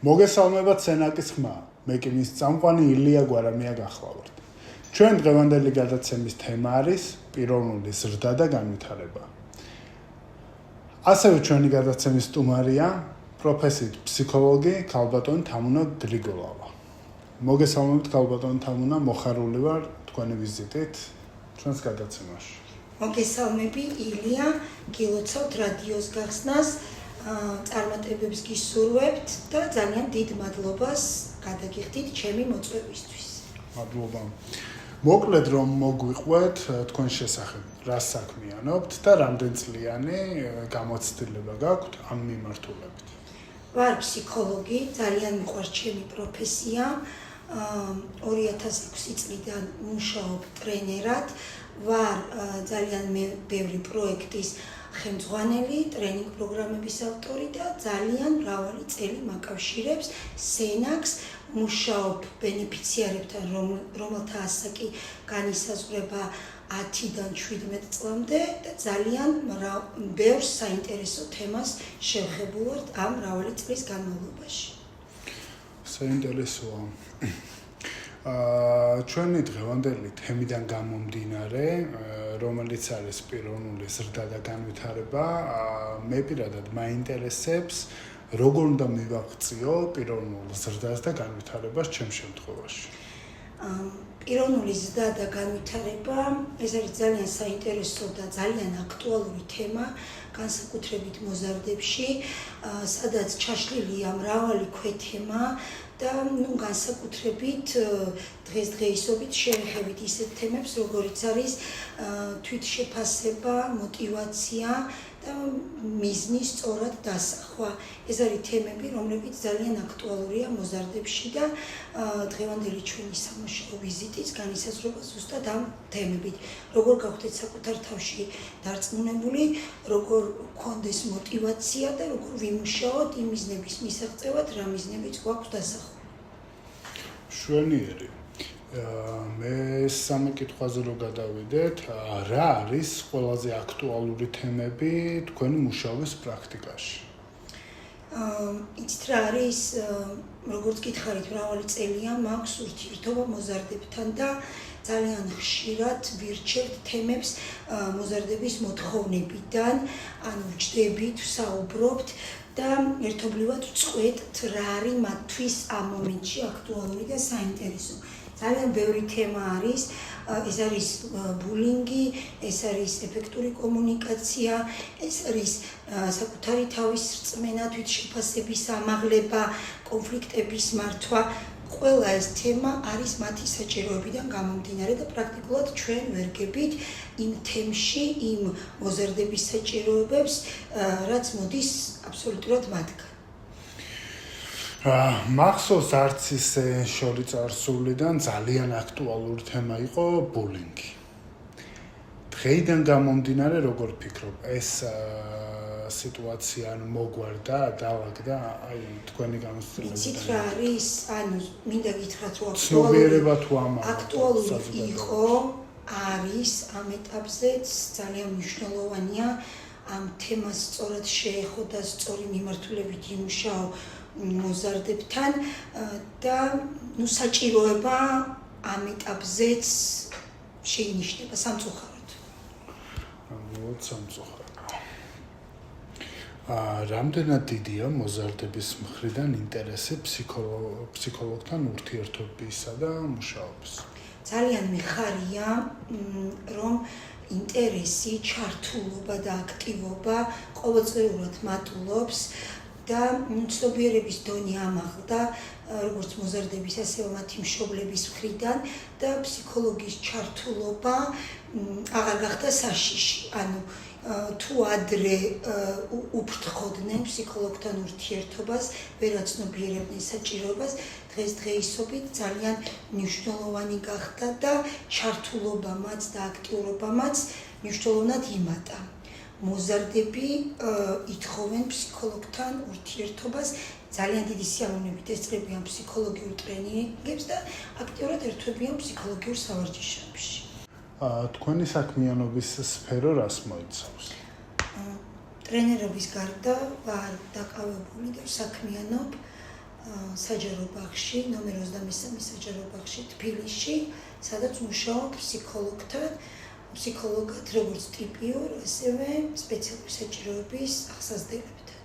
მოგესალმებათ სენაკის ხმა. მე კი მის წამყვანი ილია გვარამია გახლავართ. ჩვენ დღევანდელი გადაცემის თემა არის პიროვნული ზრდა და განვითარება. ასევე ჩვენი გადაცემის სტუმარია პროფესიით ფსიქოლოგი ქალბატონი თამუნა გრიგოლავა. მოგესალმებთ ქალბატონი თამუნა, მოხარული ვარ თქვენი ვიზიტით ჩვენს გადაცემაში. მოგესალმები ილია, გილოცავთ რადიოს გახსნას, წარმატებებს გისურვებთ და ძალიან დიდ მადლობას გადაგიხდით ჩემი მოწვევისთვის. მადლობა. მოკლედ რომ მოგვიყვეთ თქვენ შესახებ, რა საქმიანობთ და რამდენ წლიანი გამოცდილება გაქვთ ამ მიმართულებით. ვარ ფსიქოლოგი, ძალიან მიყვარს ჩემი პროფესია. 2006 წლიდან მუშაობ ტრენერად, ვარ ძალიან ბევრი პროექტის ხელმძღვანელი, ტრენინგ პროგრამების ავტორი და ძალიან მრავალი წელი მაკავშირებს სენაკს, მუშაობ ბენეფიციარებთან, რომელთა ასაკი განისაზღვრება 10-დან 17 წლამდე და ძალიან ბევრ საინტერესო თემას შევხებულვართ ამ მრავალი წლის განმავლობაში. საინტერესოა. ჩვენი დღევანდელი თემიდან გამომდინარე, რომელიც არის პიროვნული ზრდა და განვითარება, მე პირადად მაინტერესებს, როგორ უნდა მივაღწიო პიროვნულ ზრდას და განვითარებას ჩემ შემთხვევაში. პიროვნული ზრდა და განვითარება ეს არის ძალიან საინტერესო და ძალიან აქტუალური თემა, განსაკუთრებით მოზარდებში, სადაც ჩაშლილია მრავალი ქვეთემა და განსაკუთრებით დღესდღეობით შევეხებით ისეთ თემებს, როგორიც არის თვითშეფასება, мотивация და მიზნის სწორად დასახვა. ეს არის თემები, რომლებიც ძალიან აქტუალურია მოზარდებში და დღევანდელი ჩვენი სამუშაო ვიზიტიც განისაზღვრება ზუსტად ამ თემებით. როგორ გავხდეთ საკუთარ თავში დარწმუნებული, როგორ გქონდეს мотивация და როგორ ვიმუშაოთ იმ მიზნების მისაღწევად, რა მიზნებიც გვაქვს დასახვა. შვენიერი. მე სამი კითხვაზე რო გადავიდეთ, რა არის ყველაზე აქტუალური თემები თქვენი მუშაობის პრაქტიკაში? იცით რა არის, როგორც გითხარით, მრავალი წელია მაქვს ურთიერთობა მოზარდებთან და ძალიან ხშირად ვირჩევთ თემებს მოზარდების მოთხოვნებიდან, ანუ ვჯდებით, ვსაუბრობთ და ერთობლივად ვწყვეტთ რა არის მათთვის ამ მომენტში აქტუალური და საინტერესო. ძალიან ბევრი თემა არის, ეს არის ბულინგი, ეს არის ეფექტური კომუნიკაცია, ეს არის საკუთარი თავის რწმენა, თვითშეფასების ამაღლება, კონფლიქტების მართვა. ყველა ეს თემა არის მათი საჭიროებიდან გამომდინარე და პრაქტიკულად ჩვენ ვერგებით იმ თემში, იმ მოზარდების საჭიროებებს, რაც მოდის აბსოლუტურად მათგან. მახსოვს არც ისე შორიწარსულიდან ძალიან აქტუალური თემა იყო ბულინგი. დღეიდან გამომდინარე, როგორ ფიქრობ, ეს სიტუაცია მოგვარდა, დაალაგდა აი თქვენი გამოცდილებიდან. იცით რა არის, ანუ მინდა გითხრათ, რომ ცნობიერება თუ აქტუალური იყო, არის ამ ეტაპზეც ძალიან მნიშვნელოვანია ამ თემას სწორად შეეხო და სწორი მიმართულებით იმუშაო მოზარდებთან და საჭიროება ამ ეტაპზეც შეინიშნება სამწუხაროდ. სამწუხაროდ. რამდენად დიდია მოზარდების მხრიდან ინტერესი ფსიქოლოგთან ურთიერთობისა და მუშაობის? ძალიან მიხარია, რომ ინტერესი, ჩართულობა და აქტივობა ყოველწლიურად მატულობს და ცნობიერების დონე ამაღლდა, როგორც მოზარდების, ასევე მათი მშობლების მხრიდან და ფსიქოლოგის ჩართულობა აღარ გახდა საშიში. ანუ თუ ადრე უფრთხოდნენ ფსიქოლოგთან ურთიერთობას, ვერ აცნობიერებდნენ საჭიროებას, დღესდღეობით ძალიან მნიშვნელოვანი გახდა და ჩართულობა მათ და აქტიურობა მათ მნიშვნელოვნად იმატა. მოზარდები ითხოვენ ფსიქოლოგთან ურთიერთობას, ძალიან დიდი სიამოვნებით ესწრებიან ფსიქოლოგიურ ტრენინგებს და აქტიურად ერთვებიან ფსიქოლოგიურ სავარჯიშოებში. თქვენი საქმიანობის სფერო რას მოიცავს? ტრენერობის გარდა ვარ დაკავებული და საქმიანობ საჯარო ბაღში, ნომერ 23 საჯარო ბაღში თბილისში, სადაც მუშაობ ფსიქოლოგად, როგორც ტიპიურ, ასევე სპეციალური საჭიროების ახსაზრდელებთან.